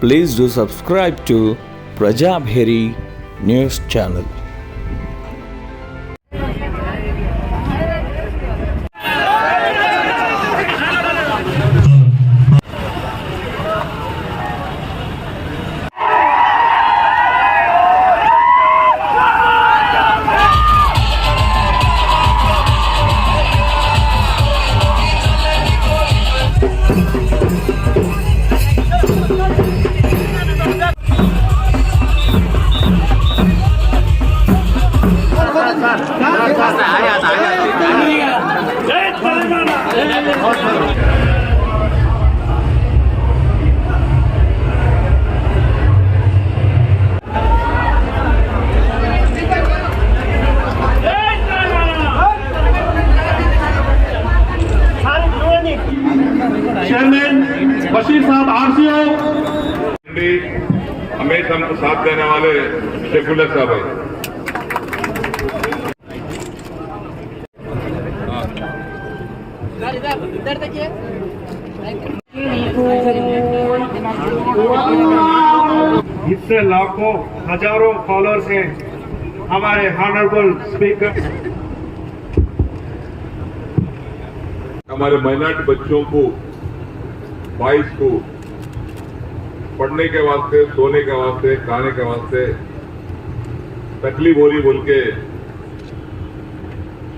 Please do subscribe to Prajabheri News Channel. Chairman Bashir साहब RCO, हमेशा हमको साथ देने वाले शेखुल्ला साहब है। इससे लाखों हजारों फॉलोअर्स हैं हमारे ऑनरेबल स्पीकर। हमारे माइनॉरिटी बच्चों को 22 को पढ़ने के वास्ते, सोने के वास्ते, खाने के वास्ते तकलीफ हो रही बोल के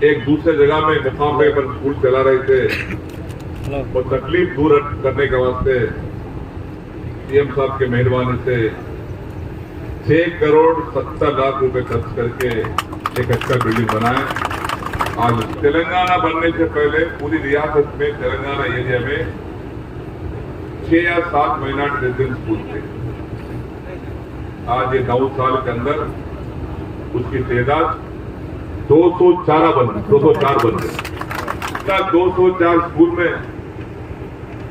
एक दूसरे जगह में मुकाम पर स्कूल चला रहे थे और तकलीफ दूर करने के वास्ते सीएम साहब के मेहरबानी से 6 करोड़ 70 लाख रुपए खर्च करके एक अच्छा बिल्डिंग बनाए। आज तेलंगाना बनने से पहले पूरी रियासत में तेलंगाना एरिया में 6 या 7 माइनॉरिटी रेजिडेंट स्कूल थे। आज ये 9 साल के अंदर उसकी तादाद 204 बन गई। 204 स्कूल में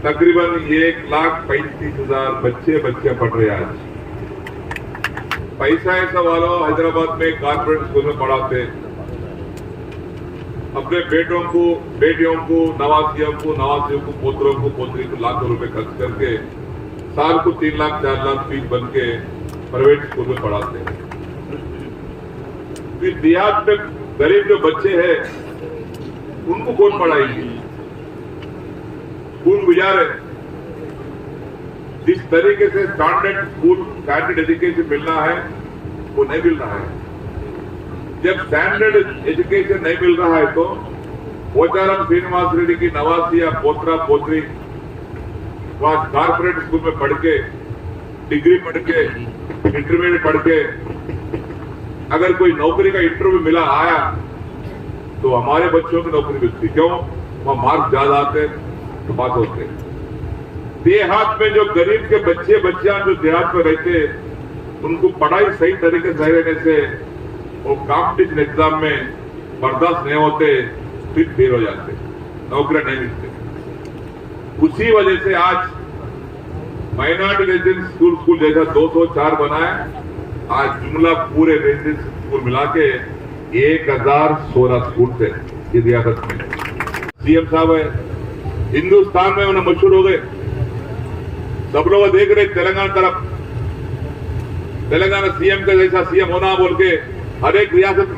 तकरीबन 1,35,000 बच्चे पढ़ रहे हैं। आज पैसा ऐसा वालों हैदराबाद में कॉर्पोरेट स्कूल में पढ़ाते, अपने बेटों को, बेटियों को, नवासियों को, पोतरों को, पोतरी को लाखों रुपए खर्च करके साल को 3 लाख 4 लाख फीस बन के प्राइवेट स्कूल में पढ़ाते हैं। फिर देहात में गरीब जो बच्चे हैं उनको कौन पढ़ाएंगे, कौन गुजारे? जिस तरीके से स्टैंडर्ड स्कूल, स्टैंडर्ड एजुकेशन मिलना है वो नहीं मिल रहा है। जब स्टैंडर्ड एजुकेशन नहीं मिल रहा है तो पोचाराम श्रीनिवास रेड्डी की नवासी या पोतरा पोतरी वहां कॉर्पोरेट स्कूल में पढ़ के, डिग्री पढ़ के, इंटरमीडिएट पढ़ के अगर कोई नौकरी का इंटरव्यू मिला आया तो हमारे बच्चों की नौकरी मिलती। क्यों? वहां मार्क्स ज्यादा आते तो बात होते। देहात में जो गरीब के बच्चे बच्चियां जो देहात में रहते उनको पढ़ाई सही तरीके से रहने से वो कॉम्पिटिशन एग्जाम में बर्दाश्त नहीं होते, फिर फेल हो जाते, नौकरियां नहीं मिलते। उसी वजह से आज माइनॉरिटी रेजिडेंट स्कूल जैसा 204 बनाए। आज जुमला पूरे रेजिडेंट स्कूल मिला के 1016 स्कूल थे इस रियासत में। सीएम साहब है, हिंदुस्तान में उन्हें मशहूर हो गए। सब लोग देख रहे तेलंगाना तरफ, तेलंगाना सीएम का जैसा सीएम होना बोल के हर एक रियासत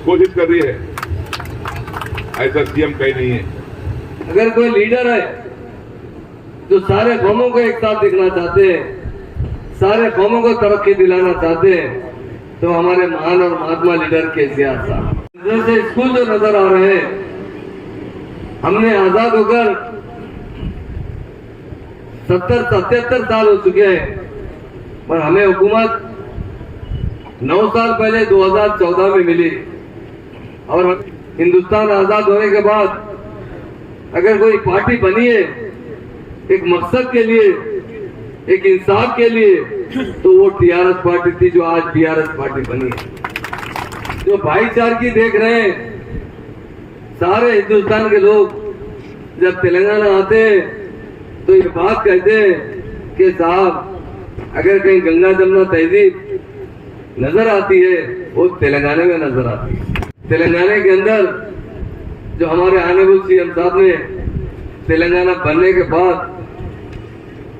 कोशिश कर रही है। ऐसा सीएम कहीं नहीं है। अगर कोई लीडर है जो सारे कौमों को एक साथ देखना चाहते हैं, सारे कौमों को तरक्की दिलाना चाहते हैं तो हमारे महान और महात्मा लीडर केसीआर साहब। जैसे स्कूल जो नजर आ रहे हैं, हमने आजाद होकर 70-77 साल हो चुके हैं, पर हमें हुकूमत 9 साल पहले 2014 में मिली। और हिंदुस्तान आजाद होने के बाद अगर कोई पार्टी बनी है एक मकसद के लिए, एक इंसाफ के लिए, तो वो टीआरएस पार्टी थी जो आज बीआरएस पार्टी बनी है। जो भाईचारगी देख रहे हैं सारे हिंदुस्तान के लोग, जब तेलंगाना आते हैं तो ये बात कहते हैं कि साहब अगर कहीं गंगा जमुना तहजीब नजर आती है वो तेलंगाना में नजर आती है। तेलंगाना के अंदर जो हमारे ऑनरेबल सीएम साहब ने तेलंगाना बनने के बाद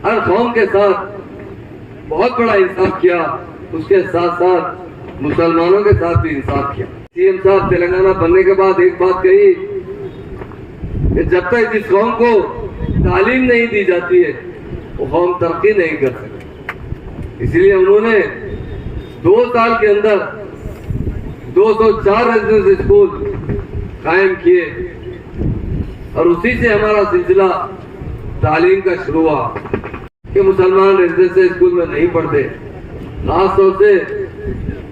हर कौम के साथ बहुत बड़ा इंसाफ किया, उसके साथ साथ मुसलमानों के साथ भी इंसाफ किया। सीएम साहब तेलंगाना बनने के बाद एक बात कही कि जब तक जिस कौम को तालीम नहीं दी जाती है वो कौम तरक्की नहीं कर सकती। इसलिए उन्होंने 2 साल के अंदर 204 रेजिडेंस स्कूल कायम किए और उसी से हमारा सिलसिला तालीम का शुरू हुआ कि मुसलमान रेजिडेंस स्कूल में नहीं पढ़ते, खासतौर से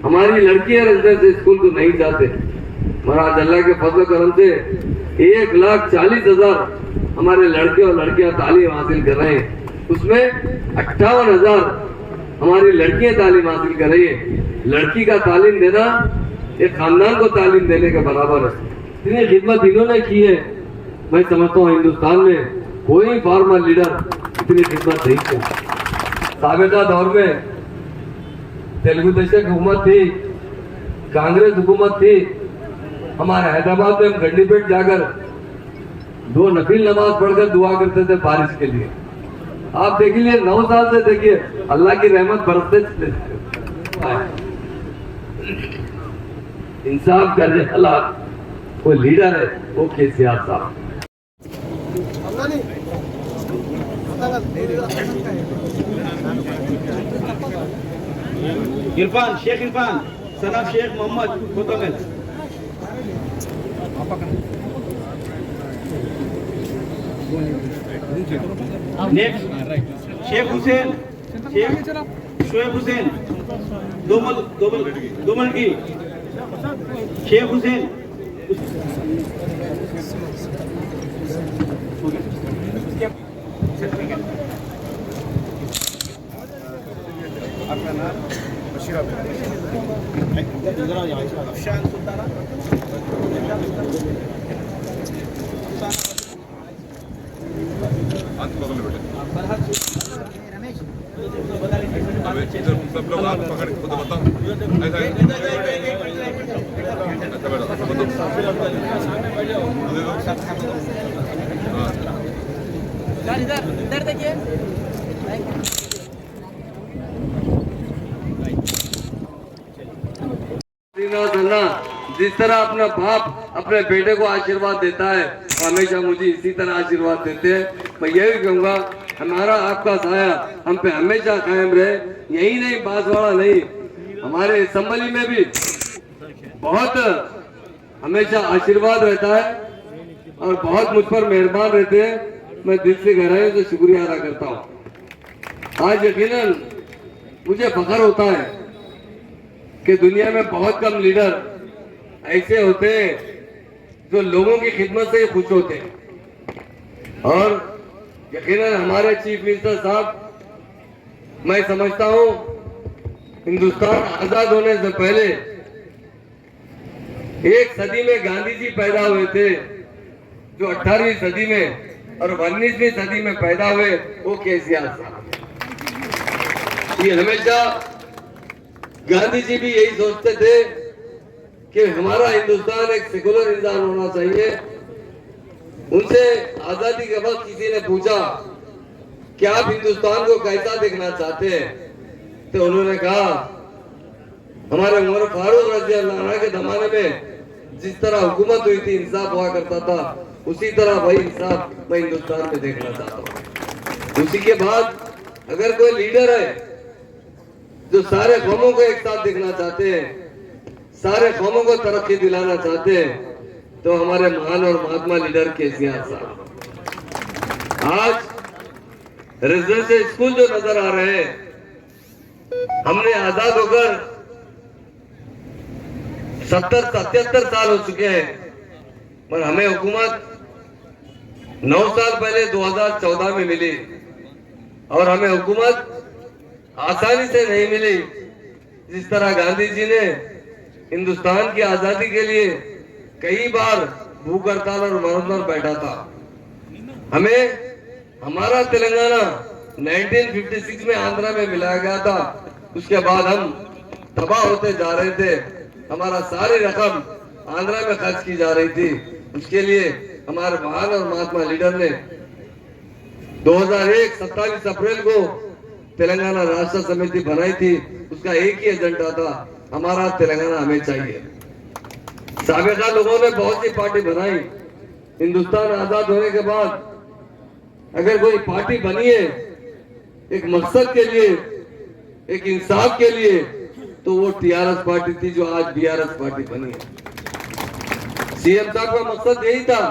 हमारी लड़कियां रेजिडेंस स्कूल को नहीं जाते। महाराज अल्लाह के फजल करम से 1,40,000 हमारे लड़के और लड़कियां तालीम हासिल कर रहे हैं, उसमें 58,000 हमारी लड़कियां तालीम हासिल कर रही है। लड़की का तालीम देना एक खानदान को तालीम देने के बराबर है। इतनी खिदमत इन्होंने की है, मैं समझता हूँ हिंदुस्तान में कोई फॉर्मर लीडर इतनी खिदमत नहीं किया। साबिका दौर में तेलुगु देशम हुकूमत थी, कांग्रेस हुकूमत थी। हमारे हैदराबाद में हम गंडीपेट जाकर 2 नफिल नमाज पढ़कर दुआ करते थे बारिश के लिए। आप देखिए 9 साल से देखिए अल्लाह की रहमत बरसते चले। इंसाफ करने वाला कोई लीडर है वो केसीआर साहब। Irfan, Sheikh Irfan, son of Sheikh Mohammed Kotmel. Next Sheikh Hussain, Sheikh Shoaib Hussain, दोमल की शेख हुसैन। आपका नाम बशीर अफशान सुल्ताना सब लोग आप पकड़ खुद बताओ इधर देखिए। जिस तरह अपना बाप अपने बेटे को आशीर्वाद देता है, हमेशा मुझे इसी तरह आशीर्वाद देते हैं। मैं यही कहूँगा हमारा आपका साया हम पे हमेशा कायम रहे। यही नहीं, बांसवाड़ा नहीं, हमारे असम्बली में भी बहुत हमेशा आशीर्वाद रहता है और बहुत मुझ पर मेहरबान रहते हैं। मैं दिल से गहराई से शुक्रिया अदा करता हूँ। आज यकीनन मुझे फख्र होता है कि दुनिया में बहुत कम लीडर ऐसे होते हैं जो लोगों की खिदमत से खुश होते हैं। और यकीनन हमारे चीफ मिनिस्टर साहब, मैं समझता हूं हिंदुस्तान आजाद होने से पहले 1 सदी में गांधी जी पैदा हुए थे, जो 18वीं सदी में और 19वीं सदी में पैदा हुए वो केसीआर साहब। ये हमेशा गांधी जी भी यही सोचते थे कि हमारा हिंदुस्तान एक सेकुलर इंसान होना चाहिए। उनसे आजादी के वक्त किसी ने पूछा कि आप हिंदुस्तान को कैसा देखना चाहते हैं, तो उन्होंने कहा हमारे उमर फारूक रज़ी अल्लाह अन्हु के जमाने में जिस तरह हुकूमत हुई थी, इंसाफ हुआ करता था, उसी तरह वही इंसाफ मैं हिंदुस्तान में देखना चाहता हूँ। उसी के बाद अगर कोई लीडर है जो सारे कौमों को एक साथ देखना चाहते हैं, सारे कौमों को तरक्की दिलाना चाहते हैं, तो हमारे महान और महात्मा लीडर केसीआर साहब। आज रेजिडेंशियल स्कूल जो नजर आ रहे हैं, हमने आजाद होकर 70-77 साल हो चुके हैं, पर हमें हुकूमत 9 साल पहले 2014 में मिली और हमें हुकूमत आसानी से नहीं मिली। जिस तरह गांधी जी ने हिंदुस्तान की आजादी के लिए कई बार भूख हड़ताल और मरन पर बैठा था, हमें हमारा तेलंगाना 1956 में आंध्रा में मिलाया गया था। उसके बाद हम तबाह होते जा रहे थे, हमारा सारी रकम आंध्रा में खर्च की जा रही थी। उसके लिए हमारे महान और महात्मा लीडर ने 2001 27 अप्रैल को तेलंगाना राष्ट्र समिति बनाई थी, उसका एक ही एजेंडा था, हमारा तेलंगाना हमें चाहिए। साबिका लोगों ने बहुत सी पार्टी बनाई। हिंदुस्तान आजाद होने के बाद अगर कोई पार्टी बनी है एक मकसद के लिए, एक इंसाफ के लिए, तो वो टीआरएस पार्टी थी जो आज बीआरएस पार्टी बनी है। सीएम साहब का मकसद यही था,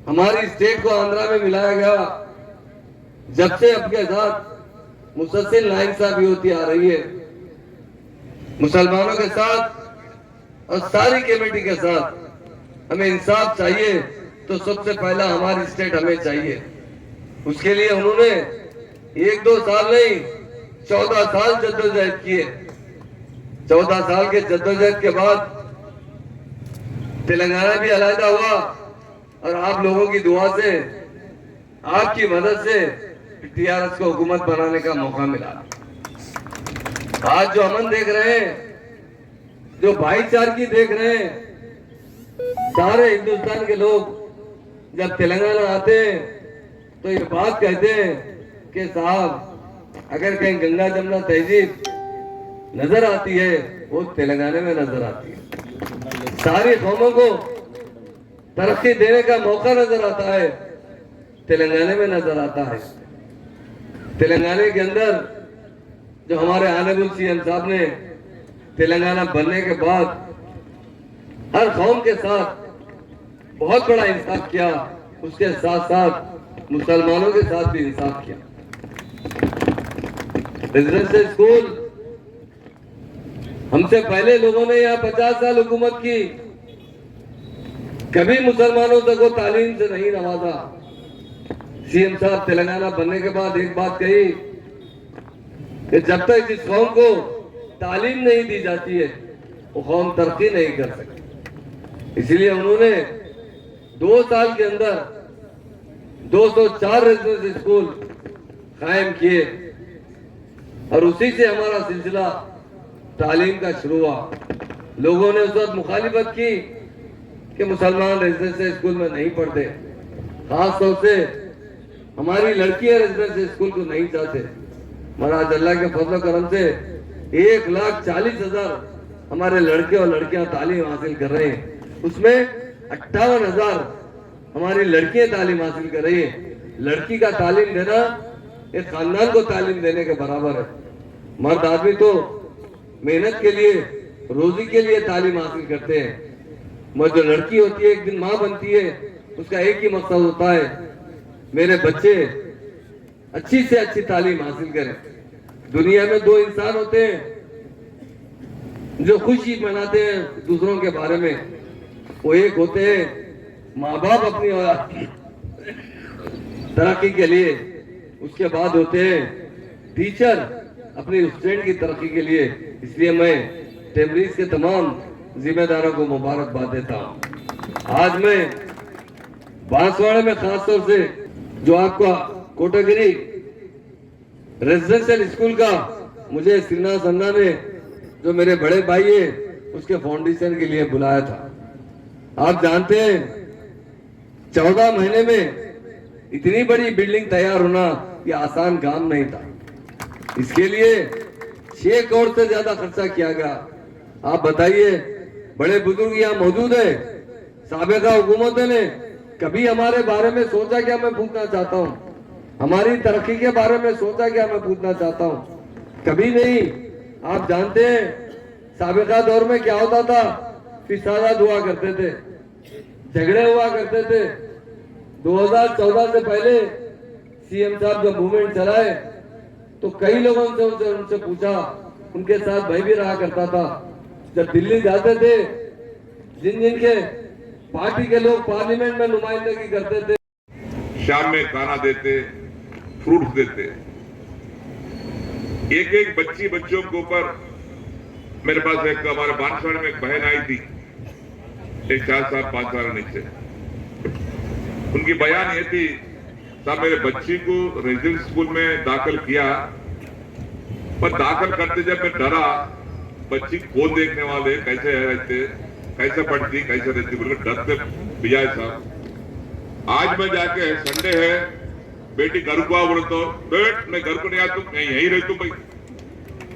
हमारी स्टेट को आंध्रा में मिलाया गया। जब से आपके साथ मुसलसिल नाइंसाफी होती आ रही है, मुसलमानों के साथ और सारी कमेटी के साथ हमें इंसाफ चाहिए, तो सबसे पहला हमारी स्टेट हमें चाहिए। उसके लिए उन्होंने 1-2 साल नहीं 14 साल जद्दोजहद किए। 14 साल के जद्दोजहद के बाद तेलंगाना भी अलहदा हुआ और आप लोगों की दुआ से, आपकी मदद से टीआरएस को हुकूमत बनाने का मौका मिला। आज जो अमन देख रहे हैं, जो भाईचारगी देख रहे हैं, सारे हिंदुस्तान के लोग जब तेलंगाना आते हैं तो ये बात कहते हैं कि साहब अगर कहीं गंगा जमुना तहजीब नजर आती है वो तेलंगाना में नजर आती है। सारी कौमों को तरक्की देने का मौका नजर आता है, तेलंगाना में नजर आता है। तेलंगाना के अंदर जो हमारे आनेबल सीएम साहब ने तेलंगाना बनने के बाद हर कौम के साथ बहुत बड़ा इंसाफ किया, उसके साथ साथ मुसलमानों के साथ भी इंसाफ किया। रेजिडेंशियल स्कूल हमसे पहले लोगों ने यहाँ 50 साल हुकूमत की, कभी मुसलमानों तक को तालीम से नहीं नवाजा। सीएम साहब तेलंगाना बनने के बाद एक बात कही कि जब तक जिस कौम को तालीम नहीं दी जाती है वो कौम तरक्की नहीं कर सकती। इसलिए उन्होंने 2 साल के अंदर 204 रेजिडेंशियल स्कूल कायम किए और उसी से हमारा सिलसिला तालीम का शुरू हुआ। लोगों ने उस वक्त मुखालिफत की कि मुसलमान रेजिडेंशियल स्कूल में नहीं पढ़ते, खास तौर से हमारी लड़कियां रेजिडेंशियल स्कूल को नहीं चाहते। महाराज अल्लाह के फजल करम से 1,40,000 हमारे लड़के और लड़कियां तालीम हासिल कर रहे हैं, उसमें 58,000 हमारी लड़कियां तालीम हासिल कर रही है। लड़की का तालीम देना एक खानदान को तालीम देने के बराबर है। मर्द आदमी तो मेहनत के लिए, रोजी के लिए तालीम हासिल करते हैं, मगर जो लड़की होती है एक दिन माँ बनती है, उसका एक ही मकसद होता है मेरे बच्चे अच्छी से अच्छी तालीम हासिल करें। दुनिया में 2 इंसान होते हैं जो खुशी मनाते हैं दूसरों के बारे में, वो एक होते हैं माँ बाप अपनी औलाद की तरक्की के लिए, उसके बाद होते हैं टीचर अपनी स्टूडेंट की तरक्की के लिए। इसलिए मैं टेम्बरीज के तमाम जिम्मेदारों को मुबारकबाद देता हूँ। आज मैं बांसवाड़ा में खास तौर से जो आपका कोटागिरी रेजिडेंशियल स्कूल का मुझे श्रीनाथ अन्ना ने जो मेरे बड़े भाई है उसके फाउंडेशन के लिए बुलाया था। आप जानते हैं 14 महीने में इतनी बड़ी बिल्डिंग तैयार होना ये आसान काम नहीं था। इसके लिए 6 करोड़ से ज्यादा खर्चा किया गया। आप बताइए, बड़े बुजुर्ग यहाँ मौजूद है, साबिका हुकूमत ने कभी हमारे बारे में सोचा क्या? मैं पूछना चाहता हूँ, हमारी तरक्की के बारे में सोचा क्या? मैं पूछना चाहता हूँ, कभी नहीं। आप जानते हैं साबिका दौर में क्या होता था? फिसादात हुआ करते थे, झगड़े हुआ करते थे। 2014 से पहले सीएम साहब जब मूवमेंट चलाए तो कई लोगों से उनसे पूछा, उनके साथ मैं भी रहा करता था। जब दिल्ली जाते थे, जिन जिन के पार्टी के लोग पार्लियामेंट में नुमाइंदगी करते थे, शाम में खाना देते, फ्रूट्स देते। एक एक बच्चों के ऊपर मेरे पास एक हमारे बांसवाड़ा में एक बहन आई थी, एक 4 साल 5 साल नीचे। उनकी बयान ये थी, साहब मेरे बच्ची को रेजिडेंशियल स्कूल में दाखिल किया, पर दाखिल करते जब मैं डरा बच्ची कौन देखने वाले, कैसे रहते, कैसे पढ़ती, कैसे रहती, बोले डर से भैया साहब। आज मैं जाके संडे है बेटी घर को आ बोले तो बेट मैं घर को नहीं आता, मैं यहीं रहती हूँ भाई।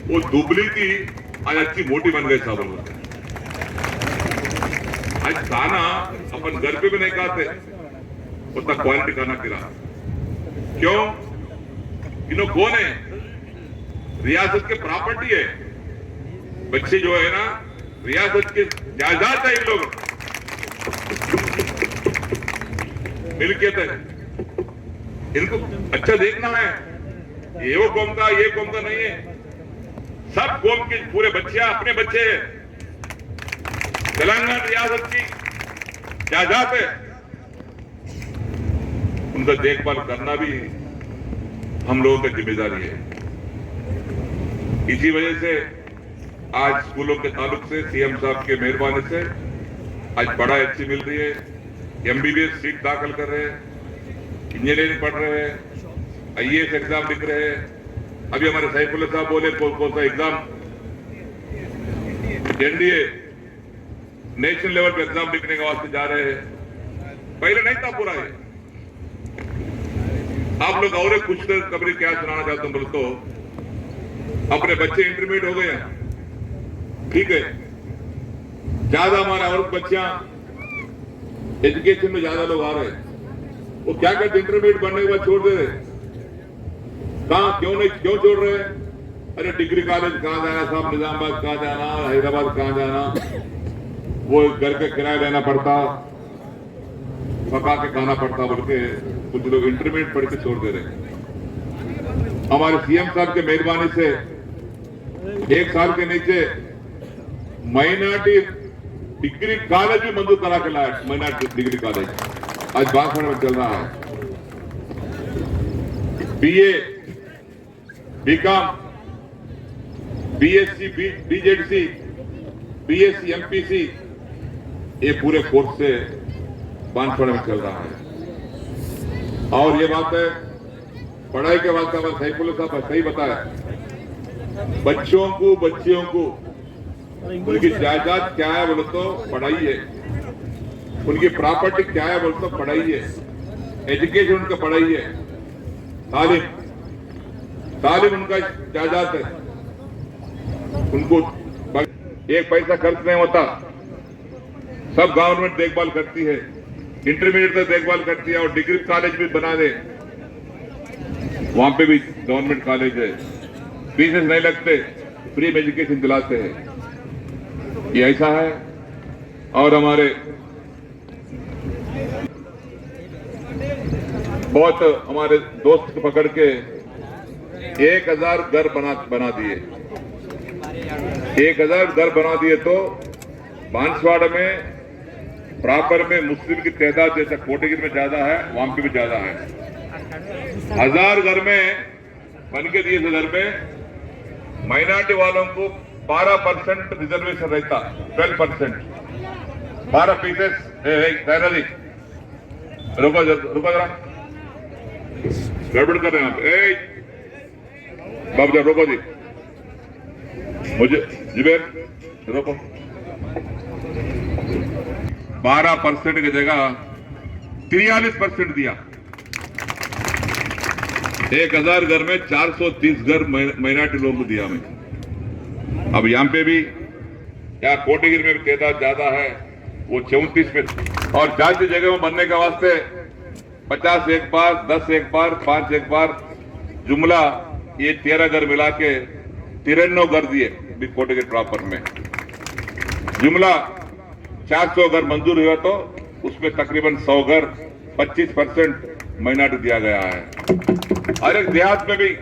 वो दुबली थी, आज अच्छी मोटी बन गई साहब लोग। आज खाना अपन घर पे भी नहीं खाते, उतना क्वालिटी खाना खिला। क्यों? इन्हों कौन है? रियासत के प्रॉपर्टी है। बच्चे जो है ना, रियासत के जायदाद है इन लोग, मिल्कियत है। इनको अच्छा देखना है। ये वो कौम का, ये कौम का नहीं है। सब कौम के पूरे बच्चे अपने बच्चे हैं। तेलंगाना रियासत की जायदाद है, उनका देखभाल करना भी हम लोगों की जिम्मेदारी है। इसी वजह से आज स्कूलों के ताल्लुक से सीएम साहब के मेहरबानी से आज बड़ा अच्छी मिल रही है। एमबीबीएस सीट दाखिल कर रहे हैं, इंजीनियरिंग पढ़ रहे हैं, आईएएस एग्जाम लिख रहे हैं। अभी हमारे सैफुल्लाह साहब बोले कौन सा एग्जाम, एनडीए नेशनल लेवल पे एग्जाम लिखने के वास्ते जा रहे हैं। पहले नहीं था पूरा ये। आप लोग और कुछ खबरें क्या सुनाना चाहते हो बोले तो अपने बच्चे इंटरमीडिएट हो गए हैं, ठीक है। ज्यादा हमारे और बच्चियां एजुकेशन में ज्यादा लोग आ रहे हैं। वो क्या कहते इंटरमीडिएट बनने के बाद छोड़ दे रहे। कहां क्यों छोड़ रहे हैं? अरे डिग्री कॉलेज कहां जाना साहब, निजामाबाद कहां जाना, हैदराबाद कहां जाना, वो घर का किराया लेना पड़ता, पका के खाना पड़ता बोल के कुछ लोग इंटरमीडिएट पढ़ के छोड़ दे रहे। हमारे सीएम साहब के मेहरबानी से 1 साल के नीचे माइनॉरिटी डिग्री कॉलेज भी मंजूर करा के लाया। माइनॉरिटी डिग्री कॉलेज आज बांसवाड़ा में चल रहा है। BA, BCom, BSc, BZC, BSc, MPC, ये पूरे कोर्स से बांसवाड़ा में चल रहा है। और ये बात है पढ़ाई के वास्ते हमारे सैफुल्लाह साहब सही बताया। बच्चियों को उनकी जायदाद क्या है बोले तो पढ़ाई है, उनकी प्रॉपर्टी क्या है बोले तो पढ़ाई है, एजुकेशन उनका पढ़ाई है, तालीम उनका जायदाद है। उनको एक पैसा खर्च नहीं होता, सब गवर्नमेंट देखभाल करती है, इंटरमीडिएट तक देखभाल करती है और डिग्री कॉलेज भी बना दे। वहां पे भी गवर्नमेंट कॉलेज है, फीसेस नहीं लगते, फ्री में एजुकेशन दिलाते हैं। ये ऐसा है। और हमारे बहुत हमारे दोस्त को पकड़ के 1000 घर बना दिए। 1000 घर बना दिए तो बांसवाड़ा में प्रॉपर में मुस्लिम की तादाद जैसा कोटगिरी में ज्यादा है, वहां पे भी ज्यादा है। 1000 घर में बन के दिए घर में माइनॉरिटी वालों को 12% रिजर्वेशन रहता, 12%, 12%। रुको जरा, गड़बड़ कर रहे हैं आप। बाबू रोको जी, मुझे जुबेर रोको। 12% की जगह 43% दिया। 1000 घर में 430 घर माइनॉरिटी लोगों को दिया हमें। अब यहाँ पे भी यहाँ कोटगिरी में भी तादाद ज्यादा है, वो 34 पे। और जाति जगह में बनने के वास्ते 50 एक बार, 10 एक बार, 5 एक बार, जुमला ये 13 घर मिला के 93 घर दिए कोटगिरी प्रॉपर में। जुमला 400 घर मंजूर हुआ तो उसमें तकरीबन 100 घर 25% माइनॉरिटी दिया गया है। हर एक देहात में भी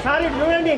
సార్ ఇటు చూడండి.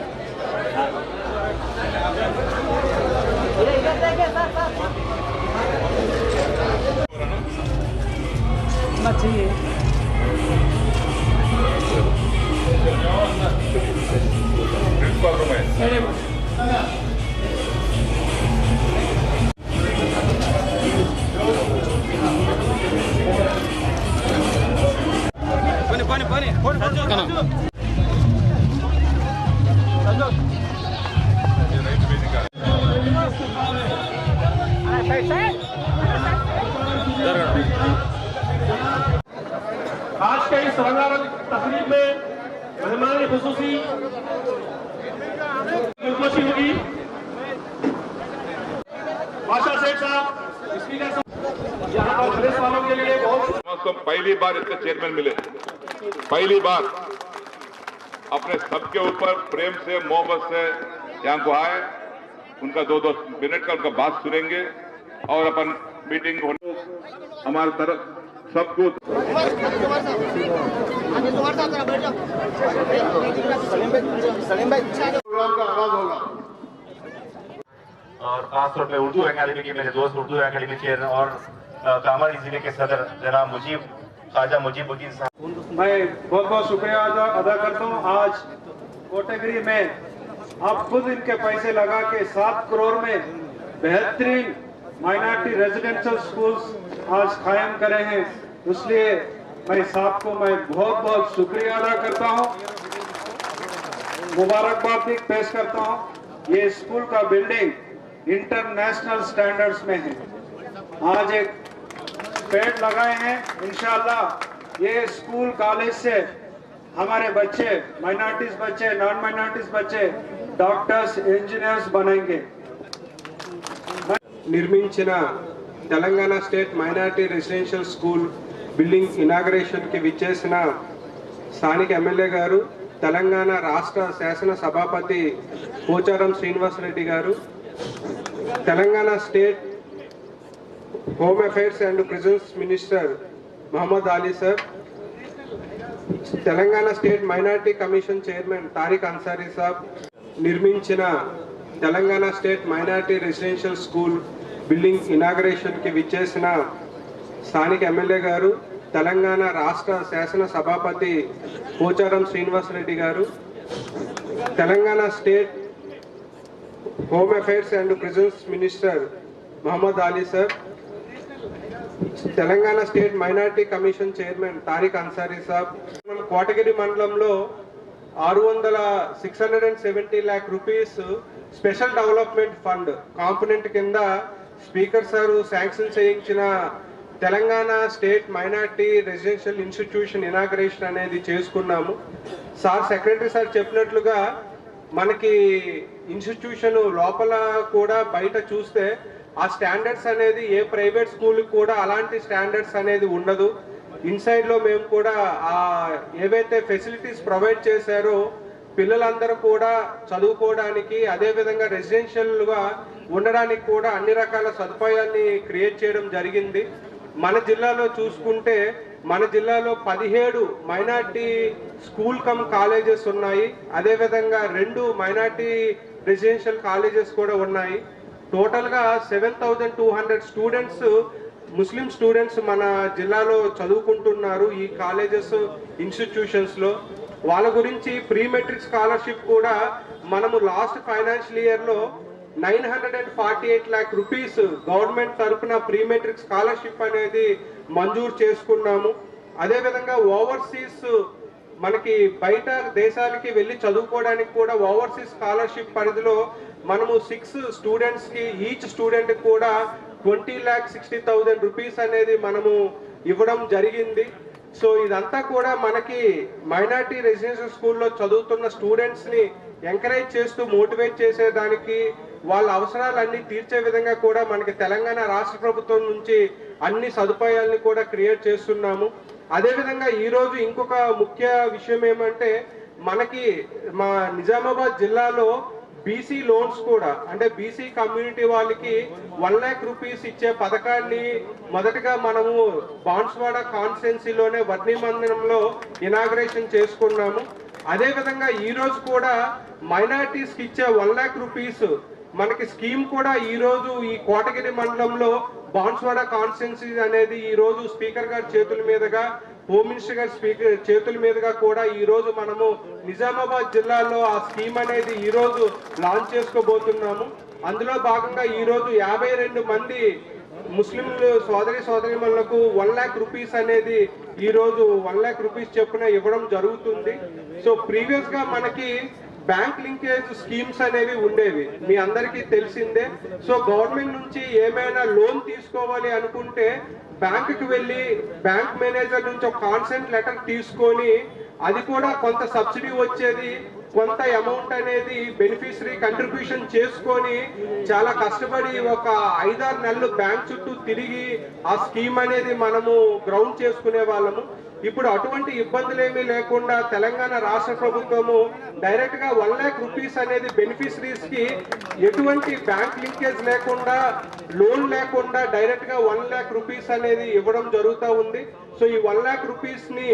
आज के इस रंगारंग तकरीब में मेहमान खुसूसी दिलखुशी होगी। बादशाह सेठ साहब स्पीकर साहब यहाँ पर पुलिस वालों के लिए बहुत तो पहली बार इसके चेयरमैन मिले, पहली बार अपने सबके ऊपर प्रेम से मोहब्बत से यहाँ को आए, उनका 2-2 मिनट का उनका बात सुनेंगे और अपन मीटिंग होने हमारे तरफ सबको प्रोग्राम का आगाज होगा। और खासतौर पे उर्दू एकेडमी के मेरे दोस्त उर्दू एकेडमी चेयर और कामारी जिले के सदर जनाब ख्वाजा मुजीबुद्दीन साहब, मैं बहुत बहुत शुक्रिया अदा करता हूँ। आज कोटेगरी में आप खुद इनके पैसे लगा के 7 करोड़ में बेहतरीन माइनॉरिटी रेजिडेंशियल स्कूल्स आज कायम करे हैं, इसलिए मैं साहब को मैं बहुत बहुत शुक्रिया अदा करता हूँ, मुबारकबाद भी पेश करता हूँ। ये स्कूल का बिल्डिंग इंटरनेशनल स्टैंडर्ड्स में है। आज एक पेड़ लगाए हैं, इंशाल्लाह ये स्कूल कॉलेज से हमारे बच्चे, माइनॉरिटीज बच्चे, नॉन माइनॉरिटीज बच्चे डॉक्टर्स, इंजीनियर्स बनेंगे। నిర్మించిన Telangana state minority residential school building ఇనాగరేషన్కి విచ్చేసిన స్థానిక ఎమ్మెల్యే గారు, తెలంగాణ రాష్ట్ర శాసన సభాపతి Pocharam Srinivasa Reddy garu, Telangana state home affairs and prisons minister Mohammed Ali sir, Telangana state minority commission chairman Tariq Ansari saab, నిర్మించిన Telangana state minority residential school building ఇనాగరేషన్కి విచ్చేసిన స్థానిక ఎమ్మెల్యే గారు, తెలంగాణ రాష్ట్ర శాసన సభాపతి Pocharam Srinivasa Reddy garu, Telangana state home affairs and prisons minister Mohammed Ali sir, Telangana state minority commission chairman Tariq Ansari saab, Kotagiri మండలంలో 670 lakh rupees special development fund component కింద స్పీకర్ సార్ శాంక్షన్ చేయించిన Telangana state minority residential institution inauguration అనేది చేసుకున్నాము. సార్ సెక్రటరీ సార్ చెప్పినట్లుగా మనకి ఇన్స్టిట్యూషన్ లోపల కూడా బయట చూస్తే ఆ స్టాండర్డ్స్ అనేది ఏ ప్రైవేట్ స్కూల్ కూడా అలాంటి స్టాండర్డ్స్ అనేది ఉండదు. ఇన్సైడ్ లో మేము కూడా ఏవైతే ఫెసిలిటీస్ ప్రొవైడ్ చేశారో పిల్లలందరూ కూడా చదువుకోవడానికి, అదే విధంగా రెసిడెన్షియల్ గా ఉండడానికి కూడా అన్ని రకాల సదుపాయాన్ని క్రియేట్ చేయడం జరిగింది. మన జిల్లాలో చూసుకుంటే మన జిల్లాలో 17 మైనారిటీ స్కూల్ కమ్ కాలేజెస్ ఉన్నాయి, అదే విధంగా 2 మైనారిటీ రెసిడెన్షియల్ కాలేజెస్ కూడా ఉన్నాయి. టోటల్ గా 7200 స్టూడెంట్స్, ముస్లిం స్టూడెంట్స్ మన జిల్లాలో చదువుకుంటున్నారు ఈ కాలేజెస్, ఇన్స్టిట్యూషన్స్ లో. వాళ్ళ గురించి ప్రీ మెట్రిక్ స్కాలర్షిప్ కూడా మనము లాస్ట్ ఫైనాన్షియల్ ఇయర్ లో 948 lakh రూపీస్ గవర్నమెంట్ తరఫున ప్రీ మెట్రిక్ స్కాలర్షిప్ అనేది మంజూరు చేసుకున్నాము. అదేవిధంగా ఓవర్సీస్ మనకి బయట దేశాలకి వెళ్ళి చదువుకోవడానికి కూడా ఓవర్సీస్ స్కాలర్షిప్ పరిధిలో మనము 6 స్టూడెంట్స్ కి ఈచ్ స్టూడెంట్ కూడా 20,60,000 రూపీస్ అనేది మనము ఇవ్వడం జరిగింది. సో ఇదంతా కూడా మనకి మైనారిటీ రెసిడెన్షియల్ స్కూల్లో చదువుతున్న స్టూడెంట్స్ ని ఎంకరేజ్ చేస్తూ మోటివేట్ చేసేదానికి, వాళ్ళ అవసరాలన్నీ తీర్చే విధంగా కూడా మనకి తెలంగాణ రాష్ట్ర ప్రభుత్వం నుంచి అన్ని సదుపాయాలని కూడా క్రియేట్ చేస్తున్నాము. అదేవిధంగా ఈరోజు ఇంకొక ముఖ్య విషయం ఏమంటే మనకి మా నిజామాబాద్ జిల్లాలో బీసీ లోన్స్ కూడా అంటే బీసీ కమ్యూనిటీ వాళ్ళకి 1 లక్ష రూపీస్ ఇచ్చే పథకాన్ని మొదటగా మనము బాన్స్వాడ కాన్స్టిట్యున్సీలోనే వర్ణి మందిరంలో ఇనాగ్రేషన్ చేసుకున్నాము. అదేవిధంగా ఈ రోజు కూడా మైనారిటీస్కి ఇచ్చే 1 లక్ష రూపీస్ మనకి స్కీమ్ కూడా ఈ రోజు ఈ కోటగిరి మండలంలో బాన్స్వాడ కాన్స్టిట్యున్సీ అనేది ఈ రోజు స్పీకర్ గారి చేతుల మీదుగా హోమ్ మినిస్టర్ గారి స్పీకర్ చేతుల మీదుగా కూడా ఈ రోజు మనము నిజామాబాద్ జిల్లాలో ఆ స్కీమ్ అనేది ఈ రోజు లాంచ్ చేసుకోబోతున్నాము. అందులో భాగంగా ఈ రోజు 52 మంది ముస్లింలు సోదరిమణులకు 1 లక్ష రూపీస్ అనేది ఈ రోజు 1 లక్ష రూపీస్ చొప్పున ఇవ్వడం జరుగుతుంది. సో ప్రీవియస్ గా మనకి బ్యాంక్ లింకేజ్ స్కీమ్స్ అనేవి ఉండేవి, మీ అందరికీ తెలిసిందే. సో గవర్నమెంట్ నుంచి ఏమైనా లోన్ తీసుకోవాలి అనుకుంటే బ్యాంకుకి వెళ్ళి బ్యాంక్ మేనేజర్ నుంచి ఒక కాన్సెంట్ లెటర్ తీసుకొని అది కూడా కొంత సబ్సిడీ వచ్చేది, కొంత అమౌంట్ అనేది బెనిఫిషరీ కంట్రిబ్యూషన్ చేసుకొని చాలా కష్టపడి ఒక 5-6 నెలలు బ్యాంక్ చుట్టూ తిరిగి ఆ స్కీమ్ అనేది మనము గ్రౌండ్ చేసుకునే వాళ్ళము. ఇప్పుడు అటువంటి ఇబ్బందులు ఏమీ లేకుండా తెలంగాణ రాష్ట్ర ప్రభుత్వము డైరెక్ట్ గా 1 లక్ష రూపీస్ అనేది బెనిఫిషరీస్ కి ఎటువంటి బ్యాంక్ లింకేజ్ లేకుండా లోన్ లేకుండా డైరెక్ట్ గా 1 లక్ష రూపీస్ అనేది ఇవ్వడం జరుగుతూ ఉంది. సో ఈ 1 లక్ష రూపీస్ ని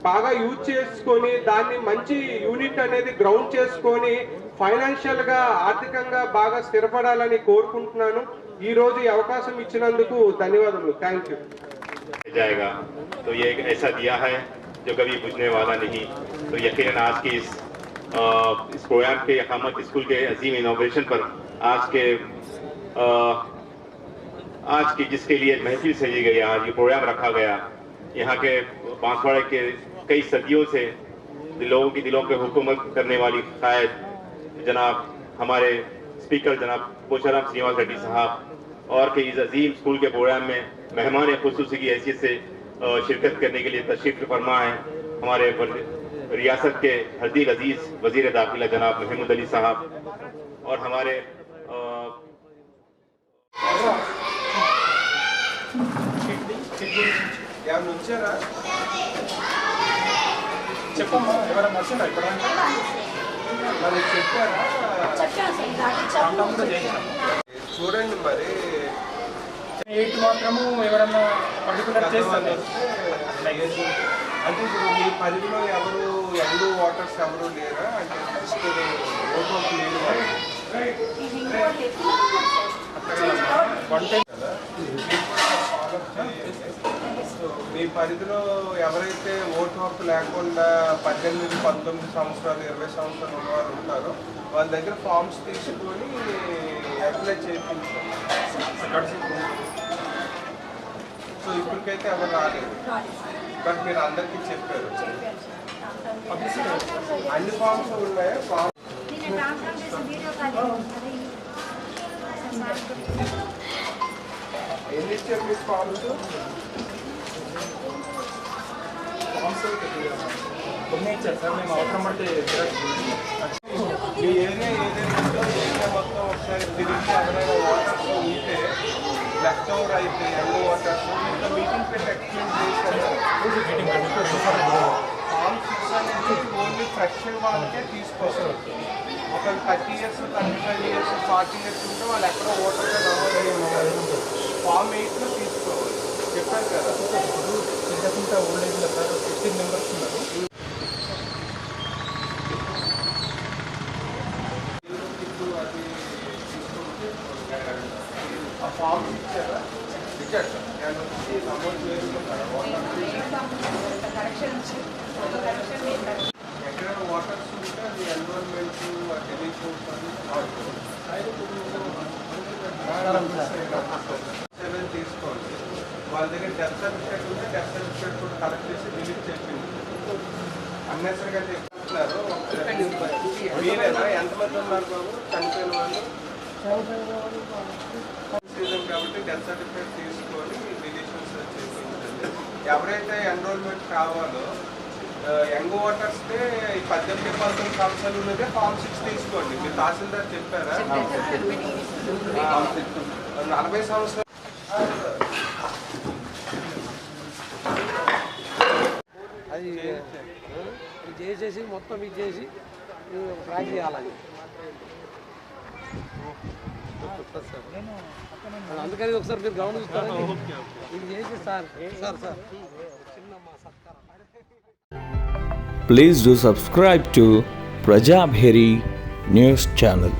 బాగా యూజ్ చేసుకొని దాన్ని మంచి యూనిట్ అనేది గ్రౌండ్ చేసుకొని ఫైనాన్షియల్ గా ఆర్థికంగా బాగా స్థిరపడాలని కోరుకుంటున్నాను. ఈ రోజు ఈ అవకాశం ఇచ్చినందుకు ధన్యవాదాలు. Thank you. जाएगा तो ये एक ऐसा दिया है जो कभी बुझने वाला नहीं. तो यकीनन आज की इस प्रोग्राम के अहमद स्कूल के अजीम इनोवेशन पर आज की जिसके लिए महफिल सजी गई, आज ये प्रोग्राम रखा गया, यहाँ के बांसवाड़ा के कई सदियों से लोगों की दिलों पे हुकूमत करने वाली कायद जनाब हमारे स्पीकर जनाब पोचाराम श्रीनिवास रेड्डी साहब और के इस अजीम स्कूल के प्रोग्राम में मेहमान खुसूसी की हैसियत से शिरकत करने के लिए तशरीफ फरमा है हमारे रियासत के हरदील अजीज वजीर दाखिला जनाब महमूद अली साहब और हमारे చూడండి మరి 8 మాత్రము ఎవరన్నా పర్టికులర్ చేస్తారు అంటే ఇప్పుడు మీ పరిధిలో ఎవరు ఎండు వాటర్స్ ఎవరు లేరా అంటే ఓటు లేదు మీ పరిధిలో ఎవరైతే ఓటు హక్కు లేకుండా 18, 19 సంవత్సరాలు 20 సంవత్సరాలు ఉన్న వాళ్ళు ఉంటారో వాళ్ళ దగ్గర ఫామ్స్ తీసుకొని అప్లై చేయించారు. సో ఇప్పటికైతే ఎవరు రాలేదు, బట్ మీరు అందరికీ చెప్పారు. అన్ని ఫామ్స్ ఉన్నాయా? ఎన్ని ఇచ్చారు మీ ఫామ్స్? కొన్ని ఇచ్చారు సార్, మేము అవసరం పడితే మీ ఏరియా ఏదైనా ఉందో ఏరియా మొత్తం ఒకసారి తిరిగి ఎవరైనా వాటర్స్ ఉంటే లెఫ్ట్ ఓవర్ అయితే ఎండు వాటర్స్ ఇంకా మీటింగ్ పెట్టి ఎక్స్ప్లెయిన్ చేశారు. ఫామ్ 6 అనేది ఓన్లీ ఫ్రెష్ వాళ్ళకే తీసుకోవాలి. ఒక 30 years, 35 years, 40 years ఉంటే వాళ్ళు ఎక్కడో ఓటర్గా నమోదు అయ్యి ఉంటారు. ఫామ్ 8లో తీసుకోవాలి. చెప్పారు కదా ఇంతకుంటే ఓల్డ్ ఏజ్లో సార్ 15 మెంబర్స్ ఉన్నారు. ఆ ఫామ్ ఇచ్చారా? ఇచ్చారు సార్. నేను వచ్చి నమోదు చేసుకుంటారా? ఎక్కడైనా వాటర్స్ ఉంటే అది ఎన్విరాన్మెంట్ డెలిషన్స్ తీసుకోండి. వాళ్ళ దగ్గర డెత్ సర్టిఫికేట్ ఉంటే డెత్ సర్టిఫికేట్ కూడా కలెక్ట్ చేసి డిలీట్ చేసింది. అన్నెసరిగా చెప్తున్నారు. మీరేనా? ఎంతమంది ఉన్నారు బాబు చనిపోయిన వాళ్ళు? సీజన్ కాబట్టి డెత్ సర్టిఫికేట్ తీసుకొని డిలీషన్స్ చేసింది. ఎవరైతే ఎన్రోల్మెంట్ కావాలో యంగ్ ఓటర్స్కే 18, 19 సంవత్సరాలు ఉన్నదే ఫామ్ 6 తీసుకోండి. మీరు తహసీల్దార్ చెప్పారా? 40 సంవత్సరాలు అది చేసేసి మొత్తం ఇది చేసి ట్రాక్ చేయాలని అందుకని ఒకసారి మీరు గ్రౌండ్ చూస్తారని ఇది చేసి సార్ చిన్న మా సత్కారం. Please do subscribe to Prajabheri News Channel.